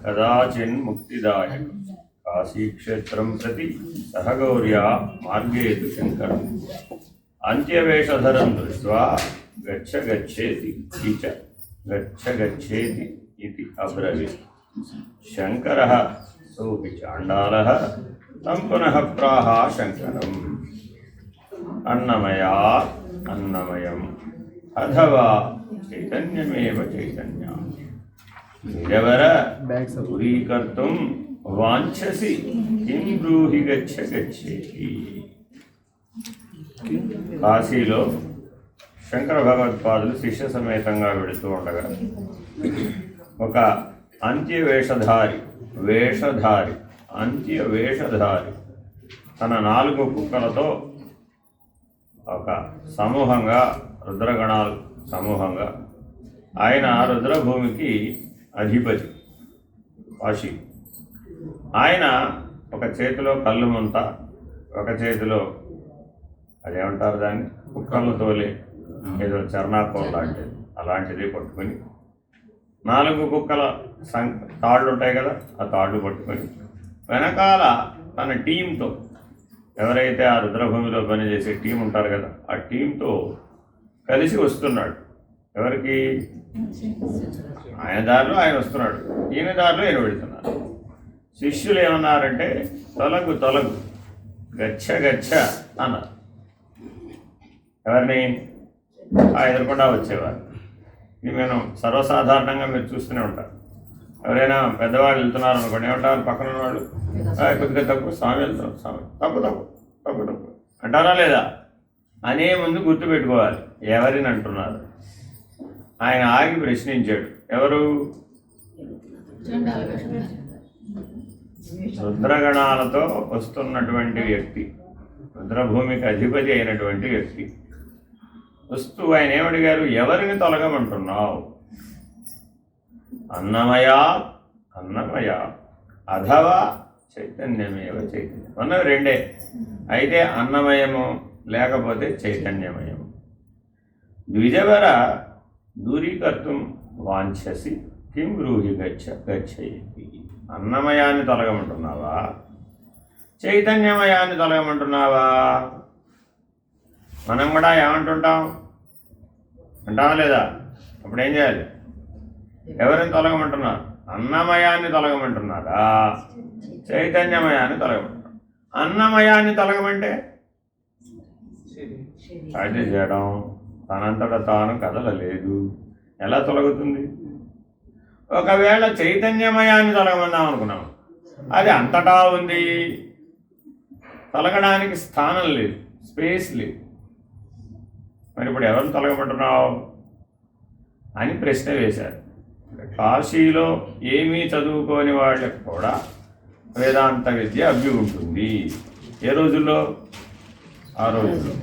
कदाचिन्मुक्तिदायक काशीक्षेत्रं प्रति सह गौर्या मार्गे तु शङ्करम् अन्त्यवेषधरं दृष्ट्वा गच्छ गच्छेति इति अब्रवीत्। शङ्करः सोऽपि चाण्डालः तं पुनः प्राह शङ्करम् अन्नमयात् अन्नमयम् अथवा चैतन्यमेव चैतन्यम् निरवर दूरीकर्तुं वाञ्छसि किं ब्रूहि गच्छ गच्छेति। కాశీలో శంకర భగవత్పాదులు శిష్య సమేతంగా వెళుతూ ఉండగా ఒక అంత్యవేషధారి తన 4 కుక్కలతో ఒక సమూహంగా రుద్రగణాలు సమూహంగా ఆయన రుద్రభూమికి అధిపతి కాశీ. ఆయన ఒక చేతిలో కళ్ళు ముంత, ఒక చేతిలో అదేమంటారు దాన్ని కుక్కలు తోలే ఏదో చర్నాకోల్ లాంటిది అలాంటిది పట్టుకొని 4 కుక్కల తాళ్ళు ఉంటాయి కదా, ఆ తాళ్ళు పట్టుకొని వెనకాల తన టీంతో ఎవరైతే ఆ రుద్రభూమిలో పనిచేసే టీం ఉంటారు కదా, ఆ టీంతో కలిసి వస్తున్నాడు. ఎవరికి? ఆయన దారిలో ఆయన వస్తున్నాడు, ఈయన దారిలో ఈయన వెళుతున్నాడు. శిష్యులు ఏమన్నారంటే తొలగు తొలగు గచ్చ గచ్చ అన్నారు. ఎవరిని? ఆ ఎదురుకుండా వచ్చేవారు. ఇది మేము సర్వసాధారణంగా మీరు చూస్తూనే ఉంటారు. ఎవరైనా పెద్దవాళ్ళు వెళ్తున్నారు అనుకోండి, ఏమంటారు పక్కన వాళ్ళు? కొద్దిగా తప్పు, స్వామి వెళ్తున్నారు, స్వామి తప్పు తప్పు తప్పు తప్పు అంటారా లేదా? అనే ముందు గుర్తుపెట్టుకోవాలి ఎవరిని అంటున్నారు. ఆయన ఆగి ప్రశ్నించాడు. ఎవరు? రుద్రగణాలతో వస్తున్నటువంటి వ్యక్తి, రుద్రభూమికి అధిపతి అయినటువంటి వ్యక్తి వస్తూ ఆయన ఏమడిగారు? ఎవరిని తొలగమంటున్నావు? అన్నమయా అన్నమయా అథవా చైతన్యమేవ చైతన్యం అన్నవి రెండే. అయితే అన్నమయము లేకపోతే చైతన్యమయము. ద్విజవర దూరీకర్తుం వాంఛసి కిం బ్రూహి గచ్చయేతి. అన్నమయాన్ని తొలగమంటున్నావా, చైతన్యమయాన్ని తొలగమంటున్నావా? మనం కూడా ఏమంటుంటాం? అంటావా లేదా? అప్పుడు ఏం చేయాలి? ఎవరిని తొలగమంటున్నారు? అన్నమయాన్ని తొలగమంటున్నారా, చైతన్యమయాన్ని తొలగమంటున్నారు? అన్నమయాన్ని తొలగమంటే అది చేయడం తనంతట తాను కదలలేదు, ఎలా తొలగుతుంది? ఒకవేళ చైతన్యమయాన్ని తొలగమందాం అనుకున్నాం, అది అంతటా ఉంది, తొలగడానికి స్థానం లేదు, స్పేస్ లేదు. మరి ఇప్పుడు ఎవరిని తొలగమంటున్నావు అని ప్రశ్న వేశారు. కాశీలో ఏమీ చదువుకోని వాళ్ళకి కూడా వేదాంత విద్య అబ్బి ఉంటుంది. ఏ రోజుల్లో? ఆ రోజుల్లో.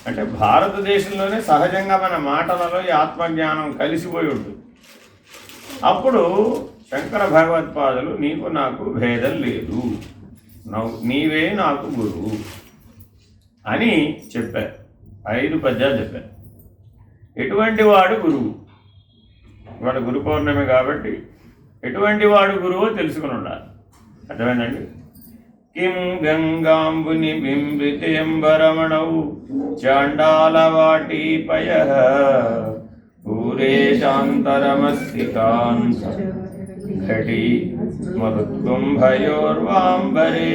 అంటే భారతదేశంలోనే సహజంగా మన మాటలలో ఈ ఆత్మజ్ఞానం కలిసిపోయి ఉంటుంది. అప్పుడు శంకర భగవత్పాదులు నీకు నాకు భేదం లేదు, నీవే నాకు గురువు అని చెప్పారు. 5 పద్యాలు చెప్పారు. ఎటువంటి వాడు గురువు? వాడు గురు పౌర్ణమి కాబట్టి ఎటువంటి వాడు గురువో తెలుసుకుని ఉండాలి. అర్థమైందండి? కిం గంగాంబుని బింబితేంబరమణౌ చాండాలవాటీపయ పూరేశాంతరమస్తికాంత ఘటి మరుద్గుంభయోర్వాంబరే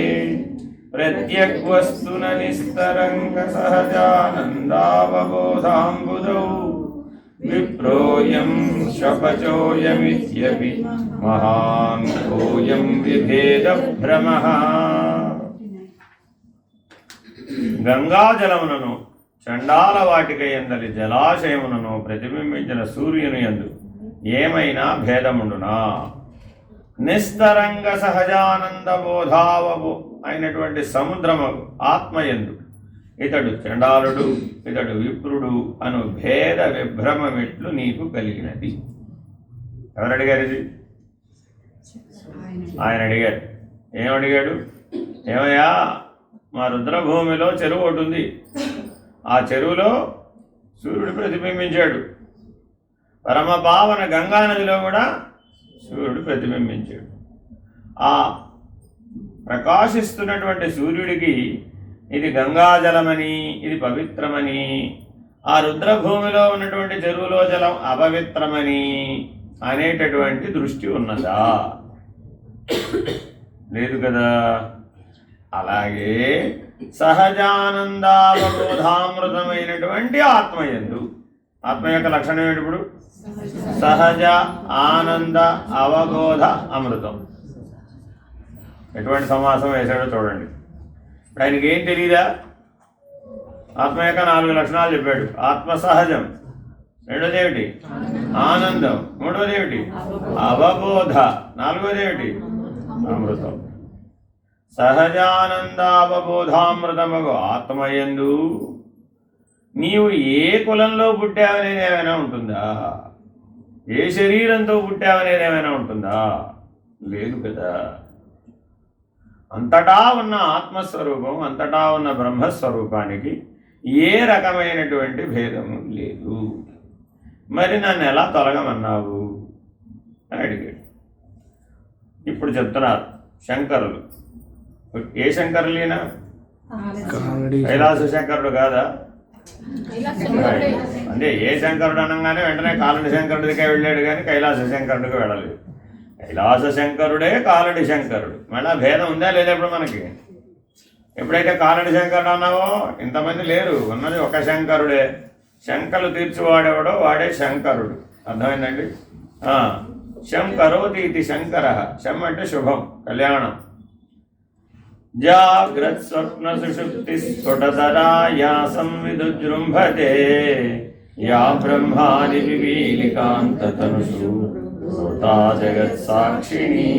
ప్రత్యగ్వస్తున నిస్తరంగ సహజానందావబోధాంబుదౌ విప్రోయం శపచోయమిత్యపి మహాన్ కోయం విభేద భ్రమః. గంగాజలమునను చండాల వాటిక యందలి జలాశయమునను ప్రతిబింబించిన సూర్యుని యందు ఏమైనా భేదముండునా? నిస్తరంగ సహజానంద బోధావబు అయినటువంటి సముద్రము ఆత్మయందు ఇతడు చండాలుడు, ఇతడు విప్రుడు అను భేద విభ్రమమిట్లు నీకు కలిగినది. ఎవరు అడిగారు ఇది? ఆయన అడిగారు. ఏమడిగాడు? ఏమయ్యా, మా రుద్రభూమిలో చెరువు ఒకటి ఉంది, ఆ చెరువులో సూర్యుడు ప్రతిబింబించాడు. పరమపావన గంగానదిలో కూడా సూర్యుడు ప్రతిబింబించాడు. ఆ ప్రకాశిస్తున్నటువంటి సూర్యుడికి ఇది గంగాజలమని, ఇది పవిత్రమని, ఆ రుద్రభూమిలో ఉన్నటువంటి చెరువులో జలం అపవిత్రమని అనేటటువంటి దృష్టి ఉన్నదా? లేదు కదా. అలాగే సహజానందావబోధామృతమైనటువంటి ఆత్మయందు, ఆత్మ యొక్క లక్షణం ఏంటి? ఇప్పుడు సహజ ఆనంద అవబోధ అమృతం. ఎటువంటి సమాసం వేశాడో చూడండి. ఇప్పుడు ఆయనకి ఏం తెలీదా? ఆత్మ యొక్క 4 లక్షణాలు చెప్పాడు. ఆత్మ సహజం, రెండోది ఏమిటి? ఆనందం, మూడోది ఏమిటి? అవబోధ, నాలుగోది ఏమిటి? అమృతం. సహజానందావబోధామృతమగు ఆత్మయందు నీవు ఏ కులంలో పుట్టావనేది ఏమైనా ఉంటుందా? ఏ శరీరంతో పుట్టావనేది ఏమైనా ఉంటుందా? లేదు కదా. అంతటా ఉన్న ఆత్మస్వరూపం, అంతటా ఉన్న బ్రహ్మస్వరూపానికి ఏ రకమైనటువంటి భేదము లేదు. మరి నన్ను ఎలా తొలగమన్నావు అని అడిగాడు. ఇప్పుడు చెప్తున్నారు శంకరులు. ఏ శంకరులేనా? కైలాస శంకరుడు కాదా? అంటే ఏ శంకరుడు అనగానే వెంటనే కాలడి శంకరుడికే వెళ్ళాడు, కానీ కైలాస శంకరుడికి వెళ్ళలేదు. కైలాస శంకరుడే కాలడి శంకరుడు. మళ్ళీ భేదం ఉందా లేదా? ఇప్పుడు మనకి ఎప్పుడైతే కాలడి శంకరుడు అన్నావో ఇంతమంది లేరు, ఉన్నది ఒక శంకరుడే. శంకలు తీర్చివాడేవాడో వాడే శంకరుడు. అర్థమైందండి? శంకరోతి ఇది శంకర. శం అంటే శుభం, కళ్యాణం. జాగ్రత్ స్వప్న సుషుప్తి స్ఫుటతరా యా సంవిదుజృంభతే యా బ్రహ్మాది వివీలికాంతతనుషు శ్రోతా జగత్సాక్షిణీ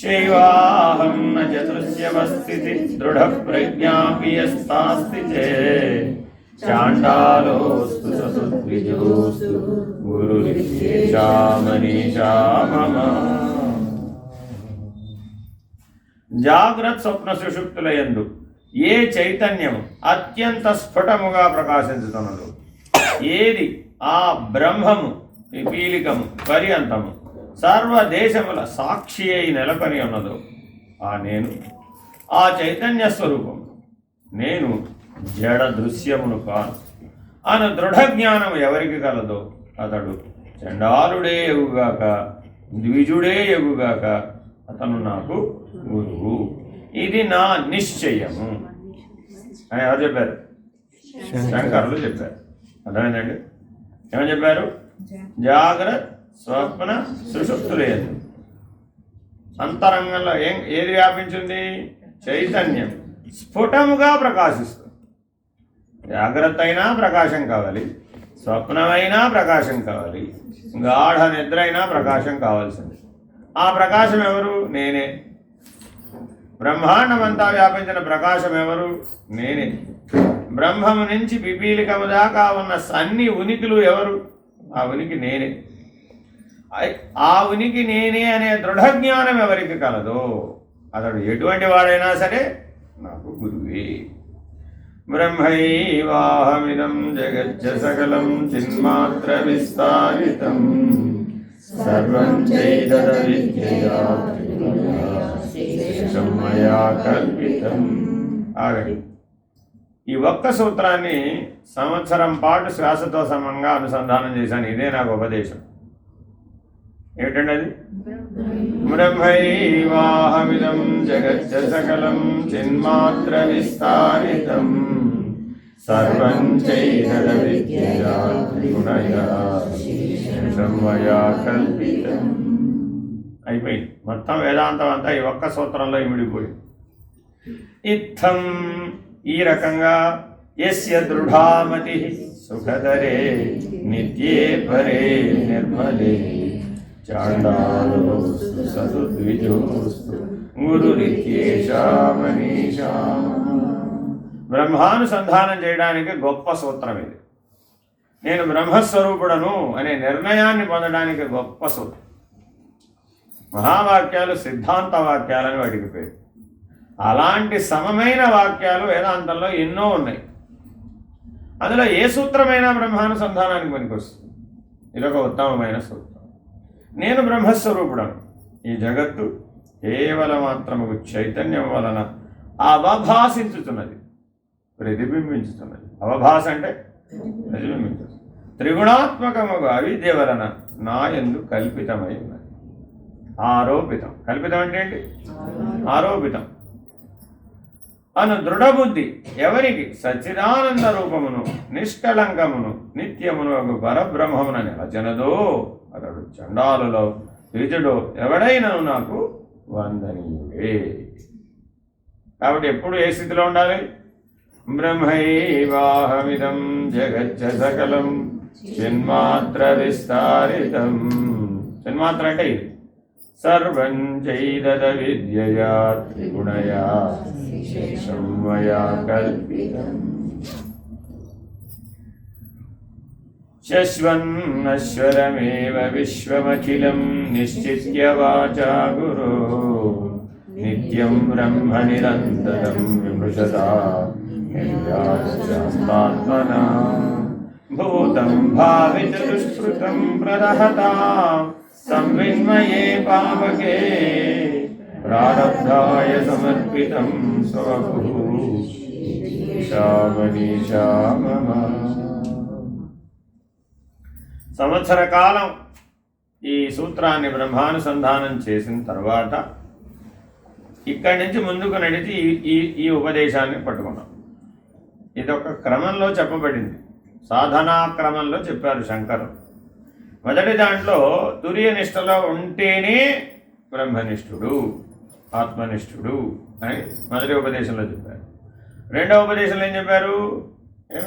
శైవాహం న చతుర్స్యవస్థితి దృఢ ప్రజ్ఞాపి యస్తాస్తి చేత్ చాండాలోస్తు ససుద్విజోస్తు గురురిత్యేషా మనీషా మమ. జాగ్రత్త స్వప్న సుషుప్తుల యందు ఏ చైతన్యము అత్యంత స్ఫుటముగా ప్రకాశించుతున్నదో, ఏది ఆ బ్రహ్మము విపీలికము పర్యంతము సర్వదేశముల సాక్షి అయి నెలకొని ఉన్నదో ఆ నేను, ఆ చైతన్య స్వరూపం నేను జడ దృశ్యమును కాను అను దృఢ జ్ఞానం ఎవరికి కలదో అతడు చండాలుడే ఎగుగాక, ద్విజుడే ఎగుగాక, అతను నాకు గురువు. ఇది నా నిశ్చయము అని ఎవరు చెప్పారు? శంకరులు చెప్పారు. అర్థమైందండి? ఏమని చెప్పారు? జాగ్రత్త స్వప్న సుషుప్తులేదు అంతరంగంలో ఏది వ్యాపించింది? చైతన్యం స్ఫుటముగా ప్రకాశిస్తుంది. జాగ్రత్త అయినా ప్రకాశం కావాలి, స్వప్నమైనా ప్రకాశం కావాలి, గాఢ నిద్ర అయినా ప్రకాశం కావాల్సింది. ఆ ప్రకాశం ఎవరు? నేనే. బ్రహ్మాండమంతా వ్యాపించిన ప్రకాశం ఎవరు? నేనే. బ్రహ్మము నుంచి పిపీలికము దాకా ఉన్న అన్ని ఉనికిలు ఎవరు? ఆ ఉనికి నేనే. ఆ ఉనికి నేనే అనే దృఢజ్ఞానం ఎవరికి కలదో అతడు ఎటువంటి వాడైనా సరే నాకు గురువే. బ్రహ్మైవాహమిదం జగజ్జ సకలం చిన్మాత్ర విస్తారితం సర్వం చైతదవిద్యయా మయా కల్పితం. ఆగండి. ఈ ఒక్క సూత్రాన్ని సంవత్సరం పాటు శ్వాసతో సమంగా అనుసంధానం చేశాను. ఇదే నాకు ఉపదేశం. ఏమిటండి అది? బ్రహ్మైవాహమిదం జగజ్జ సకలం చిన్మాత్ర విస్తారితం సర్వం చైతదవిద్యయా గుణయా మయా కల్పితం. అయిపోయింది. మొత్తం వేదాంతం అంతా ఈ ఒక్క సూత్రంలో ఇమిడిపోయింది. ఇత్థం ఈ రకంగా యస్య దృఢామతి సుఖదరే నిత్యే పరే నిర్మలే చాండాలోస్తు సతుద్విజోస్తు గురురిత్యేషా మనీషా. బ్రహ్మానుసంధానం చేయడానికి గొప్ప సూత్రం ఇది. నేను బ్రహ్మస్వరూపుడను అనే నిర్ణయాన్ని పొందడానికి గొప్ప సూత్రం. మహావాక్యాలు సిద్ధాంత వాక్యాలని వాటికి పేరు. అలాంటి సమమైన వాక్యాలు వేదాంతంలో ఎన్నో ఉన్నాయి. అందులో ఏ సూత్రమైనా బ్రహ్మానుసంధానానికి పనికొస్తుంది. ఇదొక ఉత్తమమైన సూత్రం. నేను బ్రహ్మస్వరూపుడను. ఈ జగత్తు కేవలం మాత్రముకు చైతన్యం వలన అవభాసించుతున్నది, ప్రతిబింబించుతున్నది. అవభాస అంటే ప్రతిబింబించుతుంది. త్రిగుణాత్మకముగా అవిద్య వలన నా యందు కల్పితమై ఉన్నది. ఆరోపితం. కల్పితం అంటే ఏంటి? ఆరోపితం. అను దృఢబుద్ధి ఎవరికి సచ్చిదానంద రూపమును నిష్కళంకమును నిత్యమును పరబ్రహ్మమున నిలచనదో అతడు చండాలులో ద్విజుడో ఎవడైనను నాకు వందనీయుడే. కాబట్టి ఎప్పుడు ఏ స్థితిలో ఉండాలి? బ్రహ్మైవాహమిదం జగచ్చ సకలం చిన్మాత్ర విస్తారితం. చిన్మాత్ర అంటే ఇది. సర్వం చైదద విద్యయా త్రిగుణయా శేషం మయా కల్పితం. శశ్వన్నశ్వరమేవ విశ్వమఖిలం నిశ్చిత్య వాచా గురో నిత్యం బ్రహ్మ నిరంతరం విమృశతా నిర్యాత్మనా భూతం భావిత దుష్కృతం ప్రదహతా సంవిన్మయే పావకే ప్రారబ్ధాయ సమర్పితం స్వభూ శామనీషా మమ. సంవత్సర కాలం ఈ సూత్రాన్ని బ్రహ్మానుసంధానం చేసిన తర్వాత ఇక్కడి నుంచి ముందుకు నడిచి ఈ ఉపదేశాన్ని పట్టుకున్నాం. ఇదొక క్రమంలో చెప్పబడింది, సాధనా క్రమంలో చెప్పారు శంకరు. మొదటి దాంట్లో తుర్యనిష్టలో ఉంటేనే బ్రహ్మనిష్ఠుడు, ఆత్మనిష్ఠుడు అని మొదటి ఉపదేశంలో చెప్పారు. రెండవ ఉపదేశంలో ఏం చెప్పారు?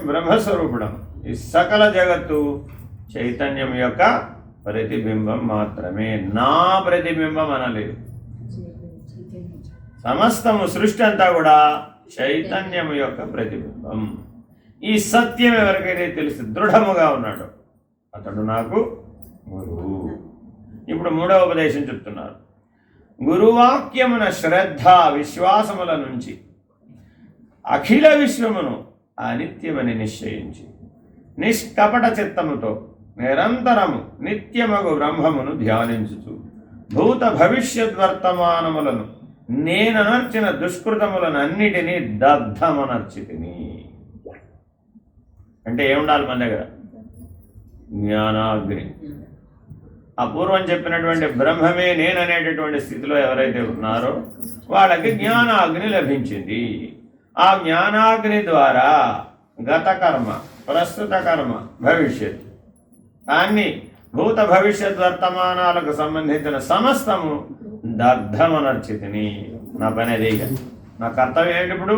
బ్రహ్మస్వరూపుడం. ఈ సకల జగత్తు చైతన్యం యొక్క ప్రతిబింబం మాత్రమే, నా ప్రతిబింబం అనలేదు. సమస్తము సృష్టి అంతా కూడా చైతన్యం యొక్క ప్రతిబింబం. ఈ సత్యం ఎవరికైతే తెలిసి దృఢముగా ఉన్నాడో అతడు నాకు గురువు. ఇప్పుడు మూడవ ఉపదేశం చెప్తున్నారు. గురువాక్యమున శ్రద్ధ విశ్వాసముల నుంచి అఖిల విశ్వమును అనిత్యమని నిశ్చయించి నిష్కపట చిత్తముతో నిరంతరము నిత్యమగు బ్రహ్మమును ధ్యానించుచు భూత భవిష్యద్వర్తమానములను నేననర్చిన దుష్కృతములను అన్నిటినీ దగ్ధమనర్చితిని. అంటే ఏముండాలి మన దగ్గర? జ్ఞానాగ్ని. అపూర్వం చెప్పినటువంటి బ్రహ్మమే నేననేటటువంటి స్థితిలో ఎవరైతే ఉన్నారో వాళ్ళకి జ్ఞానాగ్ని లభించింది. ఆ జ్ఞానాగ్ని ద్వారా గత కర్మ, ప్రస్తుత కర్మ, భవిష్యత్ అన్ని భూత భవిష్యత్ వర్తమానాలకు సంబంధించిన సమస్తము దగ్ధమనర్చితిని. నా పని అదే. నా కర్తవ్యం ఏంటి? ఇప్పుడు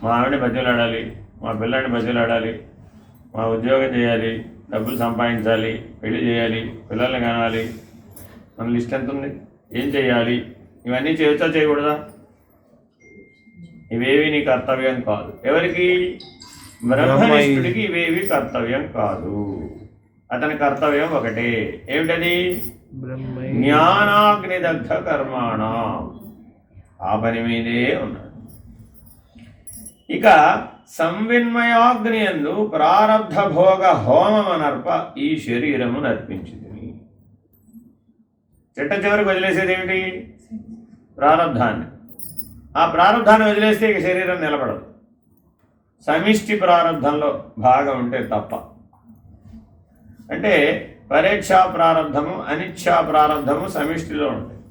మా ఆవిడని బతిలాడాలి, మా పిల్లాడిని బతిలాడాలి, మా ఉద్యోగం చేయాలి, డబ్బులు సంపాదించాలి, పెళ్లి చేయాలి, పిల్లల్ని కనాలి, మన లిస్ట్ ఎంత ఉంది, ఏం చేయాలి, ఇవన్నీ చేయొచ్చా చేయకూడదా? ఇవేవి నీ కర్తవ్యం కాదు. ఎవరికి? బ్రహ్మనిష్ఠుడికి ఇవేవి కర్తవ్యం కాదు. అతని కర్తవ్యం ఒకటే. ఏమిటది? జ్ఞానాగ్నిదగ్ధ కర్మాణ. ఆ పని మీదే ఉన్నాడు. ఇక సంవిన్మయాగ్ని యందు ప్రారబ్ధ భోగ హోమమనర్ప ఈ శరీరము నర్పించింది. చిట్ట చివరికి వదిలేసేది ఏమిటి? ప్రారబ్ధాన్ని. ఆ ప్రారబ్ధాన్ని వదిలేస్తే ఇక శరీరం నిలబడదు. సమిష్టి ప్రారబ్ధంలో భాగం ఉంటే తప్ప. అంటే పరీక్షా ప్రారబ్ధము, అనిచ్ఛా ప్రారబ్ధము సమిష్టిలో ఉంటాయి.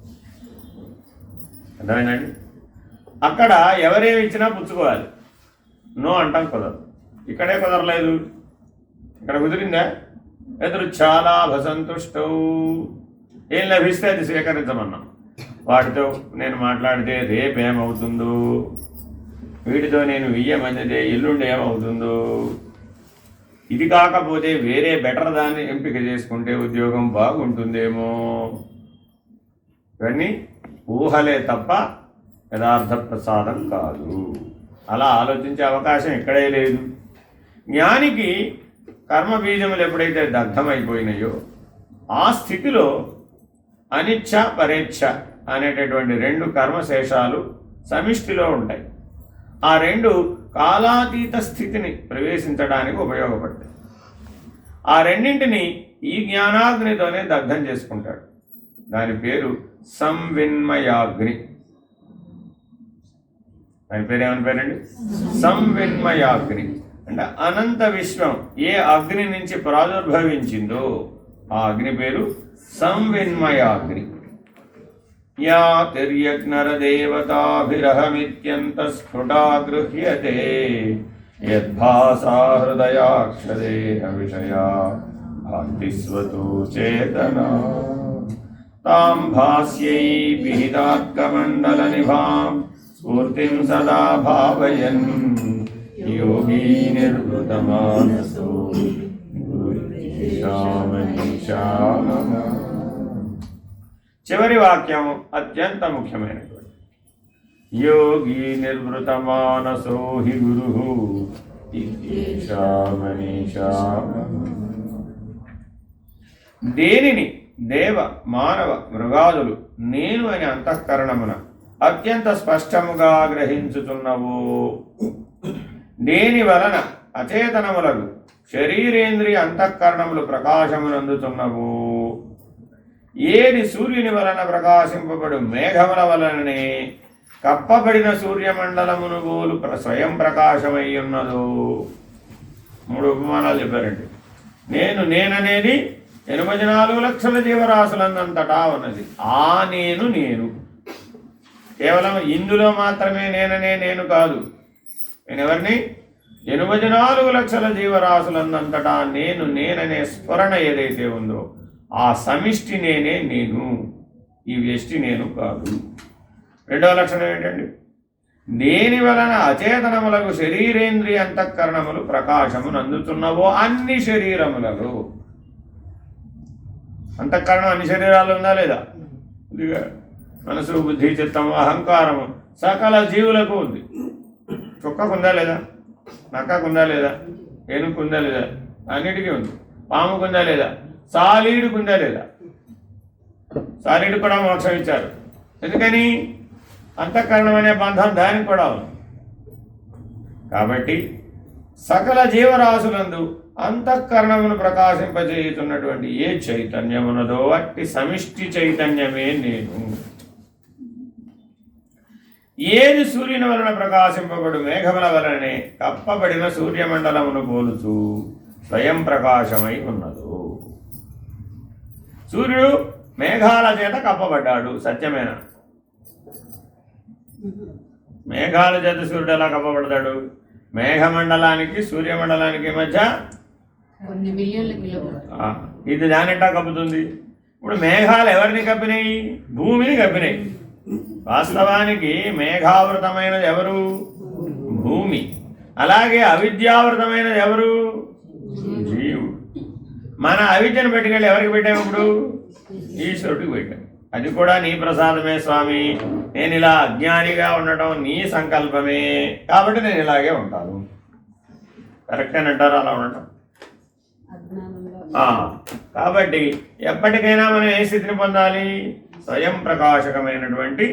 అర్థమైందండి? అక్కడ ఎవరేమి ఇచ్చినా పుచ్చుకోవాలి, నో అంటాం కుదరదు. ఇక్కడే కుదరలేదు, ఇక్కడ కుదిరిందా? ఎదురు చాలా భసంతుష్టౌ, ఏం లభిస్తే అది స్వీకరించమన్నాం. వాటితో నేను మాట్లాడితే రేపేమవుతుందో, వీటితో నేను వెయ్యమందితే ఎల్లుండి ఏమవుతుందో, ఇది కాకపోతే వేరే బెటర్ దాన్ని ఎంపిక చేసుకుంటే ఉద్యోగం బాగుంటుందేమో, ఇవన్నీ ఊహలే తప్ప యథార్థ ప్రసాదం కాదు. అలా ఆలోచించే అవకాశం ఇక్కడే లేదు. జ్ఞానికి కర్మబీజములు ఎప్పుడైతే దగ్ధమైపోయినాయో ఆ స్థితిలో అనిచ్ఛ పరేచ్ఛ అనేటటువంటి రెండు కర్మశేషాలు సమిష్టిలో ఉంటాయి. ఆ రెండు కాలాతీత స్థితిని ప్రవేశించడానికి ఉపయోగపడతాయి. ఆ రెండింటిని ఈ జ్ఞానాగ్నితోనే దగ్ధం చేసుకుంటాడు. దాని పేరు సంవిన్మయాగ్ని. దాని పేరు ఏమని పేరండి? సంవిన్మయాగ్ని. అంటే అనంత విశ్వం ఏ అగ్ని నుంచి ప్రాదుర్భవించిందో ఆ అగ్ని పేరు సంవిన్మయాగ్ని. యా తిర్యజ్ఞరదేవతాభిరహమిత్యంత స్ఫుటా గృహ్యతే యద్భాసా హృదయాక్షదేహ విషయా భాంతిస్వతో చేతనా తాం భాస్యై విహితాత్కమండలనిభాం స్ఫూర్తిం సదా భావయన్ యోగీ నిర్వృతమానసో చివరి వాక్యం అత్యంత ముఖ్యమైనటువంటి. యోగి నిర్వృతమానసో హి గురు దేనిని దేవ మానవ మృగాదులు నేను అని అంతఃకరణమున అత్యంత స్పష్టముగా గ్రహించుతున్నవో, దేని వలన అచేతనములకు శరీరేంద్రియ అంతఃకరణములు ప్రకాశమునందుతున్నవో, ఏది సూర్యుని వలన ప్రకాశింపబడు మేఘముల వలననే కప్పబడిన సూర్యమండలమును గోలు స్వయం ప్రకాశమై ఉన్నదో. 3 ఉపమానాలు చెప్పారండి. నేననేది 84 లక్షల జీవరాశులందంతటా ఉన్నది. ఆ నేను కేవలం ఇందులో మాత్రమే నేను కాదు. నేను ఎవరిని? 84 లక్షల జీవరాశులందంతటా నేననే స్ఫురణ ఏదైతే ఉందో ఆ సమిష్టి నేను, ఈ వ్యష్టి నేను కాదు. 2వ లక్షణం ఏంటండి? దేని వలన అచేతనములకు శరీరేంద్రియ అంతఃకరణములు ప్రకాశమును అందుతున్నవో అన్ని శరీరములలో. అంతఃకరణం అన్ని శరీరాలు ఉందా లేదా? ఇదిగా మనసు, బుద్ధి, చిత్తము, అహంకారము సకల జీవులకు ఉంది. చుక్కకుందా లేదా? నక్కకుందా లేదా? ఏనుగుందా లేదా? అన్నిటికీ ఉంది. పాముకుందా లేదా? సాలీడుకుందా లేదా? సాలీడు కూడా మోక్షం ఇచ్చారు. ఎందుకని? అంతఃకరణం అనే బంధం దానికి కూడా ఉంది. కాబట్టి సకల జీవరాశులందు అంతఃకరణమును ప్రకాశింపజేయుతున్నటువంటి ఏ చైతన్యమునదో అట్టి సమిష్టి చైతన్యమే నేను. ఏది సూర్యుని వలన ప్రకాశింపబడు మేఘముల వలనే కప్పబడిన సూర్యమండలమును పోలుచు స్వయం ప్రకాశమై ఉన్నదు. సూర్యుడు మేఘాల చేత కప్పబడ్డాడు, సత్యమేనా? మేఘాల చేత సూర్యుడు ఎలా కప్పబడతాడు? మేఘమండలానికి సూర్యమండలానికి మధ్య ఇది దానిటా కప్పుతుంది. ఇప్పుడు మేఘాలు ఎవరిని కప్పినాయి? భూమిని కప్పినాయి. వాస్తవానికి మేఘావృతమైనది ఎవరు? భూమి. అలాగే అవిద్యావృతమైనది ఎవరు? జీవుడు. మన అవిద్యను పెట్టుకెళ్ళి ఎవరికి పెట్టాము? ఇప్పుడు ఈశ్వరుడికి పెట్టాము. అది కూడా నీ ప్రసాదమే స్వామి, నేను ఇలా అజ్ఞానిగా ఉండటం నీ సంకల్పమే, కాబట్టి నేను ఇలాగే ఉంటాను. కరెక్టేనంటారా అలా ఉండటం? కాబట్టి ఎప్పటికైనా మనం ఏ స్థితిని పొందాలి? స్వయం ప్రకాశకమైనటువంటి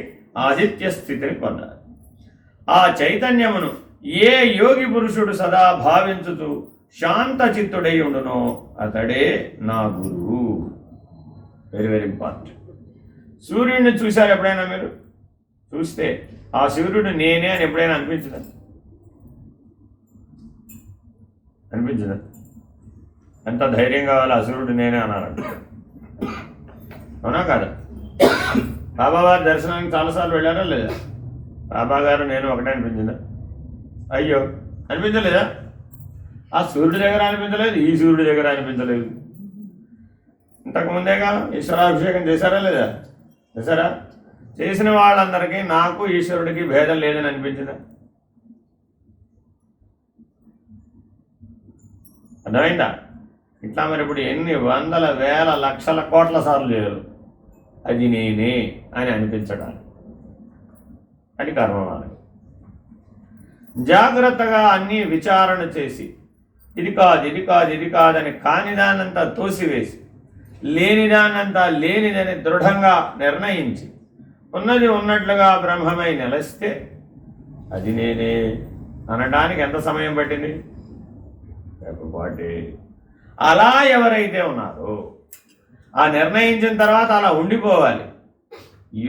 ఆదిత్య స్థితిని పొందాలి. ఆ చైతన్యమును ఏ యోగి పురుషుడు సదా భావించుతూ శాంత చిత్తుడై ఉండునో అతడే నా గురువు. Very very important. సూర్యుడిని చూశారు ఎప్పుడైనా మీరు? చూస్తే ఆ సూర్యుడు నేనే అని ఎప్పుడైనా అనిపించదా? ఎంత ధైర్యం కావాలి ఆ సూర్యుడు నేనే అనాలంటే. అవునా కాదా? బాబావారి దర్శనానికి చాలాసార్లు వెళ్ళారా లేదా? బాబా గారు నేను ఒకటే అనిపించిందా? అయ్యో అనిపించలేదా? ఆ సూర్యుడి దగ్గర అనిపించలేదు, ఈ సూర్యుడి దగ్గర అనిపించలేదు. ఇంతకుముందేగా ఈశ్వరాభిషేకం చేశారా లేదా? చేశారా? చేసిన వాళ్ళందరికీ నాకు ఈశ్వరుడికి భేదం లేదని అనిపించిందా? అర్థమైందా? ఇట్లా మరి ఇప్పుడు ఎన్ని వందల వేల లక్షల కోట్ల సార్లు చేయాలి అది నేనే అని అనిపించడానికి. అది కర్మమార్గం. జాగ్రత్తగా అన్నీ విచారణ చేసి ఇది కాదని కానిదానంతా తోసివేసి లేనిదానంతా లేనిదని దృఢంగా నిర్ణయించి ఉన్నది ఉన్నట్లుగా బ్రహ్మమై నిలిస్తే అది నేనే అనడానికి ఎంత సమయం పట్టింది? రెప్పపాటే. అలా ఎవరైతే ఉన్నారో ఆ నిర్ణయించిన తర్వాత అలా ఉండిపోవాలి.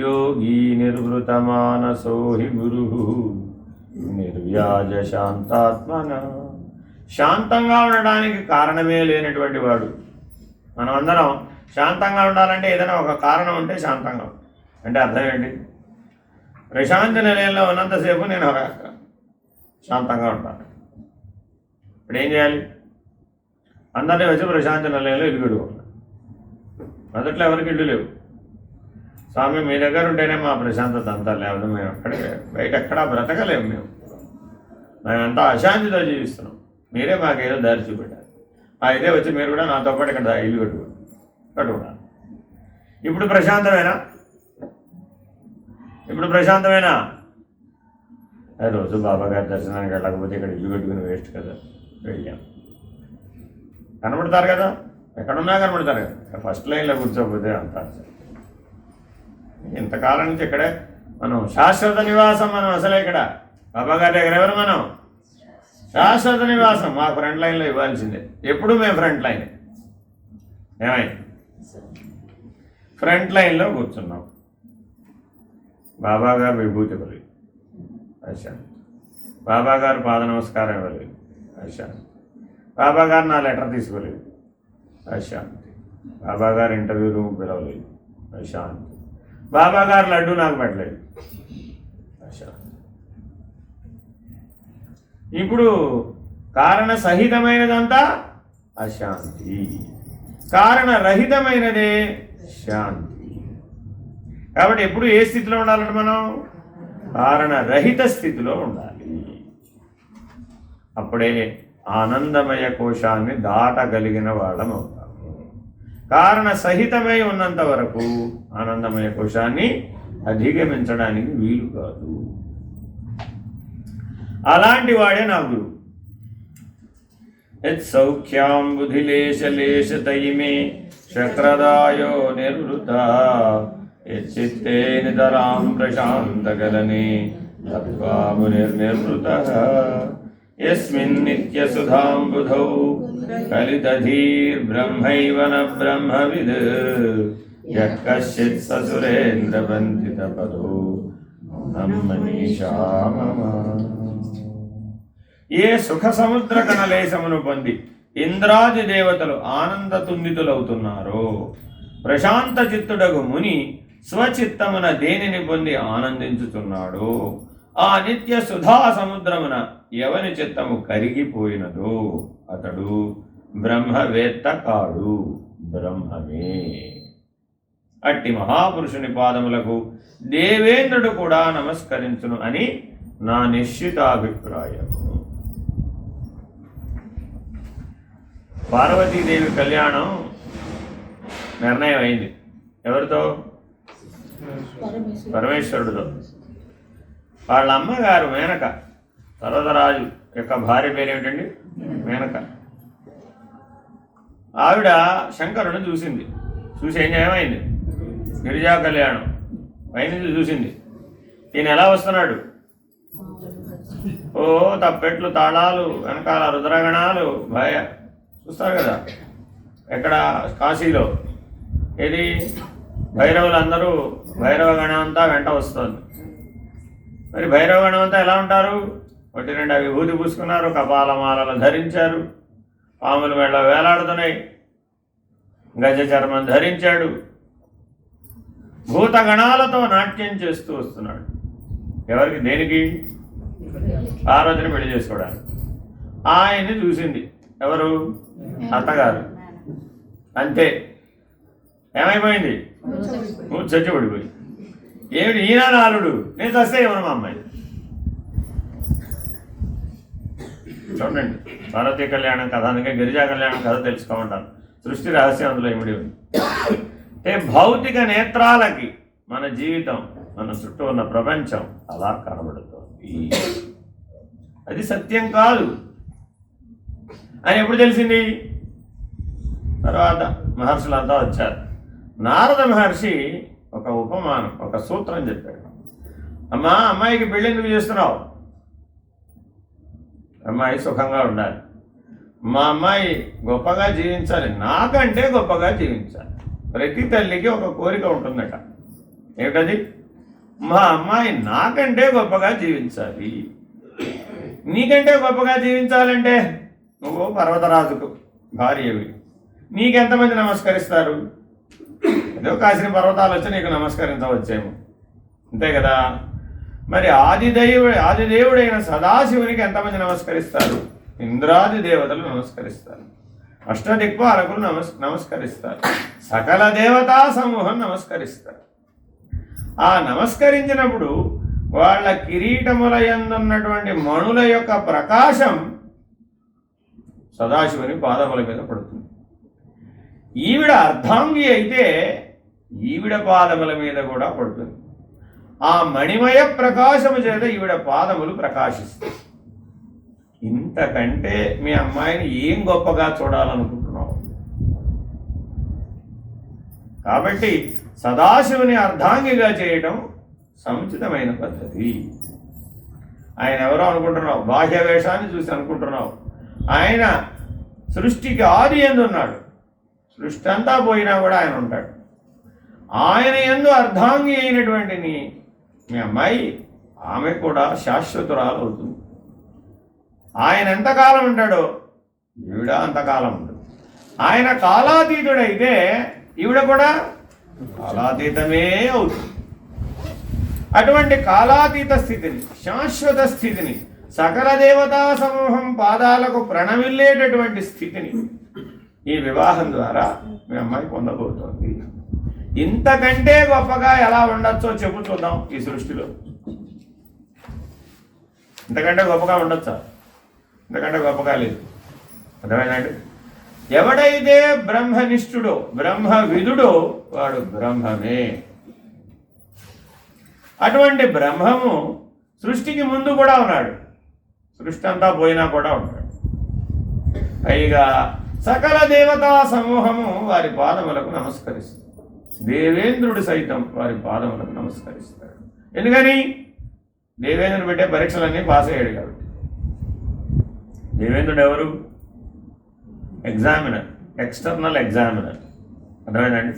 యోగి నిర్వృత మానసో హి గురు నిర్వ్యాజ శాంతాత్మన. శాంతంగా ఉండడానికి కారణమే లేనటువంటి వాడు. మనమందరం శాంతంగా ఉండాలంటే ఏదైనా ఒక కారణం ఉంటే శాంతంగా అంటే అర్థం ఏంటి? ప్రశాంతి నిలయంలో ఉన్నంతసేపు నేను శాంతంగా ఉంటాను. ఇప్పుడు ఏం చేయాలి? అందరినీ వచ్చి ప్రశాంతి నిలయంలో ఇల్లు కట్టుకున్నాను. మొదట్లో ఎవరికి ఇల్లు లేవు. స్వామి మీ దగ్గర ఉంటేనే మా ప్రశాంతత అంతా, లేకపోతే మేము అక్కడే బయట ఎక్కడా బ్రతకలేము. మేమంతా అశాంతితో జీవిస్తున్నాం. మీరే మాకేదో దారి చూపెట్టారు. అయితే వచ్చి మీరు కూడా నాతో పాటు ఇక్కడ ఇల్లు కట్టుకున్నారు. ఇప్పుడు ప్రశాంతమేనా? రోజు బాబాగారి దర్శనానికి వెళ్ళకపోతే ఇక్కడ ఇల్లు కట్టుకుని వేస్ట్ కదా. వెళ్ళాం, కనబడతారు కదా, ఎక్కడున్నా కనబడతారు కదా. ఫస్ట్ లైన్లో కూర్చోకపోతే అంతా ఇంతకాలం నుంచి ఇక్కడే మనం శాశ్వత నివాసం. మనం అసలే ఇక్కడ బాబాగారి దగ్గర ఎవరు? మనం శాశ్వత నివాసం. మా ఫ్రంట్ లైన్లో ఇవ్వాల్సిందే. ఎప్పుడు మేము ఫ్రంట్ లైన్. ఏమైంది? ఫ్రంట్ లైన్లో కూర్చున్నాం. బాబాగారు విభూతి ఇవ్వలేదు, అశాంతి. బాబాగారు పాద నమస్కారం ఇవ్వలేదు, అశాంతి. బాబాగారు నా లెటర్ తీసుకోలేదు, అశాంతి. బాబాగారు ఇంటర్వ్యూ రూమ్ పిలవలేదు, అశాంతి. బాబాగారు లడ్డు నాకు పెట్టలేదు, అశాంతి. ఇప్పుడు కారణ సహితమైనదంతా అశాంతి, కారణరహితమైనదే శాంతి. కాబట్టి ఎప్పుడు ఏ స్థితిలో ఉండాలంటే మనం కారణరహిత స్థితిలో ఉండాలి. అప్పుడే ఆనందమయ కోశాన్ని దాటగలిగిన వాళ్ళం అవుతాము. కారణ సహితమై ఉన్నంత వరకు ఆనందమయ కోశాన్ని అధిగమించడానికి వీలు కాదు. అలాంటి వాడే నా గురువు. యత్సౌఖ్యాం బుధిలేశలేశతయిమే శక్రదాయో నిర్వృత యచ్చిత్తే నితరాం ప్రశాంతగలనే లబ్ధ్వా మునిర్నిర్వృతః యస్మిన్ నిత్యసుధాంబుధౌ కలితధీర్బ్రహ్మైవ న బ్రహ్మవిద్ యత్కశ్చిత్ ససురేంద్రవందితపదో మనీషా మమ. ఏ సుఖ సముద్ర కణలేశమును పొంది ఇంద్రాది దేవతలు ఆనంద తుందితులవుతున్నారో, ప్రశాంత చిత్తుడగు ముని స్వచిత్తమున దేనిని పొంది ఆనందించుతున్నాడో, ఆ నిత్య సుధా సముద్రమున ఎవని చిత్తము కరిగిపోయినదో అతడు బ్రహ్మవేత్త కాడు, బ్రహ్మమే. అట్టి మహాపురుషుని పాదములకు దేవేంద్రుడు కూడా నమస్కరించును అని నా నిశ్చితాభిప్రాయము. పార్వతీదేవి కళ్యాణం నిర్ణయం అయింది. ఎవరితో? పరమేశ్వరుడితో. వాళ్ళ అమ్మగారు మేనక, పర్వతరాజు యొక్క భార్య పేరేమిటండి? మేనక. ఆవిడ శంకరుని చూసింది. చూసి ఏమైంది? గిరిజా కళ్యాణం పైనుంచి చూసింది. ఈయన ఎలా వస్తున్నాడు? ఓ తప్పెట్లు, తాళాలు, వెనకాల రుద్రగణాలు, భయ చూస్తారు కదా. ఎక్కడ? కాశీలో. ఇది భైరవులందరూ, భైరవ గణం అంతా వెంట వస్తుంది. మరి భైరవ గణం అంతా ఎలా ఉంటారు? ఒకటి రెండు విభూతి పూసుకున్నారు, కపాలమాలలు ధరించారు, పాములు మెళ్ళ వేలాడుతున్నాయి, గజ చర్మం ధరించాడు, భూతగణాలతో నాట్యం చేస్తూ వస్తున్నాడు. ఎవరికి? దేనికి? పార్వతిని పెళ్లి చేసుకోవడానికి. ఆయన్ని చూసింది ఎవరు? అత్తగారు. అంతే. ఏమైపోయింది? చచ్చిపడిపోయి. ఏమిటి ఈయన నాలుడు? నేను చస్తే ఏమన్నా మా అమ్మాయి. చూడండి, పార్వతీ కళ్యాణం కథ, అందుకే గిరిజా కళ్యాణం కథ తెలుసుకోమంటారు. సృష్టి రహస్యం అందులో ఇమిడి ఉంది. అంటే భౌతిక నేత్రాలకి మన జీవితం, మన చుట్టూ ఉన్న ప్రపంచం అలా కనబడుతుంది. అది సత్యం కాదు అని ఎప్పుడు తెలిసింది? తర్వాత మహర్షులంతా వచ్చారు. నారద మహర్షి ఒక ఉపమానం, ఒక సూత్రం చెప్పాడు. అమ్మా, అమ్మాయికి పెళ్ళి ఎందుకు చేస్తున్నావు? అమ్మాయి సుఖంగా ఉండాలి. మా అమ్మాయి గొప్పగా జీవించాలి, నాకంటే గొప్పగా జీవించాలి. ప్రతి తల్లికి ఒక కోరిక ఉంటుందట. ఏమిటది? మా అమ్మాయి నాకంటే గొప్పగా జీవించాలి. నీకంటే గొప్పగా జీవించాలంటే నువ్వు పర్వతరాజుకు భార్యవి, నీకెంతమంది నమస్కరిస్తారు? ఏదో కాసిన పర్వతాలు వచ్చి నీకు నమస్కరించవచ్చేమో, అంతే కదా. మరి ఆదిదేవుడైన సదాశివునికి ఎంతమంది నమస్కరిస్తారు? ఇంద్రాది దేవతలు నమస్కరిస్తారు, అష్టదిక్పాలకులు నమస్కరిస్తారు, సకల దేవతా సమూహం నమస్కరిస్తారు. ఆ నమస్కరించినప్పుడు వాళ్ళ కిరీటముల యందున్నటువంటి మణుల యొక్క ప్రకాశం సదాశివుని పాదముల మీద పడుతుంది. ఈవిడ అర్ధాంగి అయితే ఈవిడ పాదముల మీద కూడా పడుతుంది. ఆ మణిమయ ప్రకాశము చేత ఈవిడ పాదములు ప్రకాశిస్తాయి. ఇంతకంటే మీ అమ్మాయిని ఏం గొప్పగా చూడాలనుకుంటున్నావు? కాబట్టి సదాశివుని అర్ధాంగిగా చేయడం సముచితమైన పద్ధతి. ఆయన ఎవరో అనుకుంటున్నావు, బాహ్య వేషాన్ని చూసి అనుకుంటున్నావు. ఆయన సృష్టికి ఆది యందు ఉన్నాడు, సృష్టి అంతా పోయినా కూడా ఆయన ఉంటాడు. ఆయన యందు అర్ధాంగి అయినటువంటి మీ అమ్మాయి, ఆమె కూడా శాశ్వతురాలు అవుతుంది. ఆయన ఎంతకాలం ఉంటాడో ఈవిడ అంతకాలం ఉంటుంది. ఆయన కాలాతీతుడైతే ఈవిడ కూడా కాలాతీతమే అవుతుంది. అటువంటి కాలాతీత స్థితిని, శాశ్వత స్థితిని, సకల దేవతా సమూహం పాదాలకు ప్రణమిల్లేటటువంటి స్థితిని ఈ వివాహం ద్వారా మీ అమ్మాయి పొందబోతోంది. ఇంతకంటే గొప్పగా ఎలా ఉండొచ్చో చెప్పు చూద్దాం. ఈ సృష్టిలో ఇంతకంటే గొప్పగా ఉండొచ్చా? ఇంతకంటే గొప్పగా లేదు. అర్థమైందండి? ఎవడైతే బ్రహ్మనిష్ఠుడో బ్రహ్మవిదుడో వాడు బ్రహ్మమే. అటువంటి బ్రహ్మము సృష్టికి ముందు కూడా ఉన్నాడు, సృష్టి అంతా పోయినా కూడా ఉన్నాడు. పైగా సకల దేవతా సమూహము వారి పాదములకు నమస్కరిస్తుంది. దేవేంద్రుడు సైతం వారి పాదములకు నమస్కరిస్తాడు. ఎందుకని? దేవేంద్రుడు పెట్టే పరీక్షలన్నీ పాస్ అయ్యాడు కాబట్టి. దేవేంద్రుడు ఎవరు? Examiner, external examiner. అర్థమైందండి?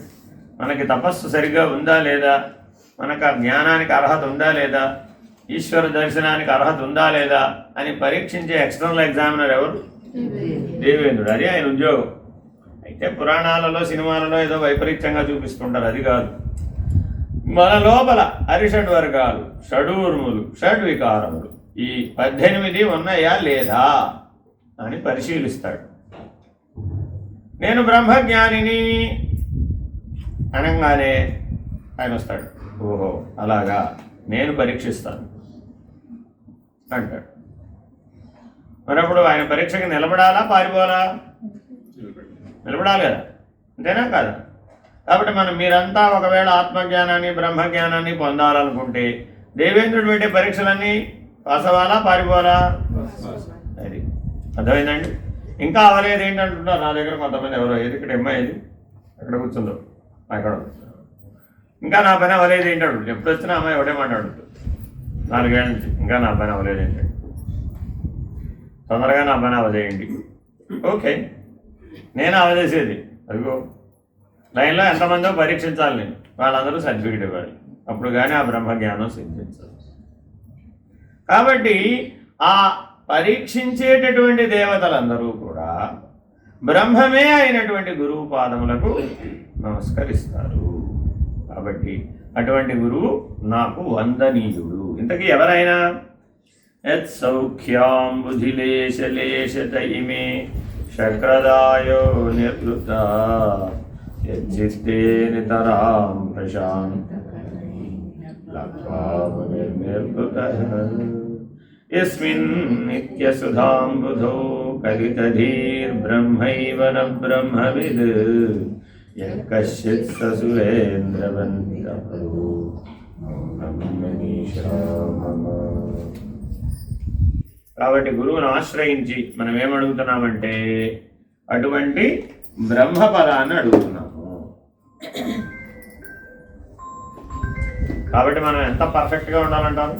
మనకి తపస్సు సరిగ్గా ఉందా లేదా, మనకు ఆ జ్ఞానానికి అర్హత ఉందా లేదా, ఈశ్వర దర్శనానికి అర్హత ఉందా లేదా అని పరీక్షించే ఎక్స్టర్నల్ ఎగ్జామినర్ ఎవరు? దేవేంద్రుడు. అది ఆయన ఉద్యోగం. అయితే పురాణాలలో సినిమాలలో ఏదో వైపరీత్యంగా చూపిస్తుంటారు, అది కాదు. మన లోపల అరిషడ్ వర్గాలు, షడూర్ములు, షడ్వికారములు, ఈ 18 ఉన్నాయా లేదా అని పరిశీలిస్తాడు. నేను బ్రహ్మజ్ఞానిని అనగానే ఆయన వస్తాడు. ఓహో అలాగా, నేను పరీక్షిస్తాను అంటాడు. మరప్పుడు ఆయన పరీక్షకి నిలబడాలా పారిపోవాలా? నిలబడాలి కదా, అంతేనా కాదా? కాబట్టి మీరంతా ఒకవేళ ఆత్మజ్ఞానాన్ని బ్రహ్మజ్ఞానాన్ని పొందాలనుకుంటే దేవేంద్రుడు పెట్టే పరీక్షలన్నీ పాస్ అవ్వాలా పారిపోవాలా? అది అర్థమైందండి? ఇంకా అవ్వలేదు ఏంటంటున్నారు నా దగ్గర కొంతమంది. ఎవరో ఏది ఇక్కడ అమ్మాయి ఎక్కడ కూర్చుందో అక్కడ ఇంకా నా పని అవ్వలేదు ఏంటాడు. ఎప్పుడు వచ్చినా అమ్మాయి ఒకటే మాట్లాడుతుంది 4 ఏళ్ళ నుంచి, ఇంకా నా పని అవ్వలేదు ఏంటంటే, తొందరగా నా పని అవజేయండి. ఓకే, నేను అవజేసేది. అదిగో లైన్లో ఎంతమందో పరీక్షించాలి, నేను వాళ్ళందరూ సర్టిఫికెట్ ఇవ్వాలి, అప్పుడు కానీ ఆ బ్రహ్మజ్ఞానం సిద్ధించాలి. కాబట్టి ఆ పరీక్షించేటటువంటి దేవతలందరూ కూడా బ్రహ్మమే అయినటువంటి గురువు పాదములకు నమస్కరిస్తారు. కాబట్టి అటువంటి గురువు నాకు వందనీయుడు. ఇంతకీ ఎవరైనా? యత్ సౌఖ్యాం బుధిలేశలేశత ఇమే శక్రదాయో నిర్వృత యజ్జిత్తే నితరాం ప్రశాంత నిర్వృతః యస్మిన్ నిత్యసుధాంబుధో కలితధీర్బ్రహ్మైవ న బ్రహ్మవిద్ యఃకశ్చిత్ ససురేంద్రవందితః బ్రహ్మనీషా మమ. కాబట్టి గురువును ఆశ్రయించి మనం ఏమడుగుతున్నామంటే అటువంటి బ్రహ్మపదాన్ని అడుగుతున్నాము. కాబట్టి మనం ఎంత పర్ఫెక్ట్గా ఉండాలంటారు?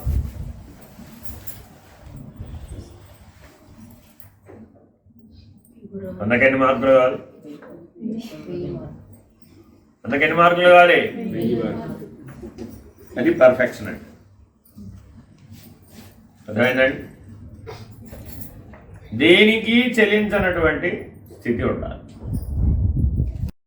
వందకి ఎన్ని మార్కులు కావాలి? వందకి ఎన్ని మార్కులు కావాలి? అది పర్ఫెక్షన్ అండి. అర్థమైందండి? దేనికి చెల్లించినటువంటి స్థితి ఉండాలి.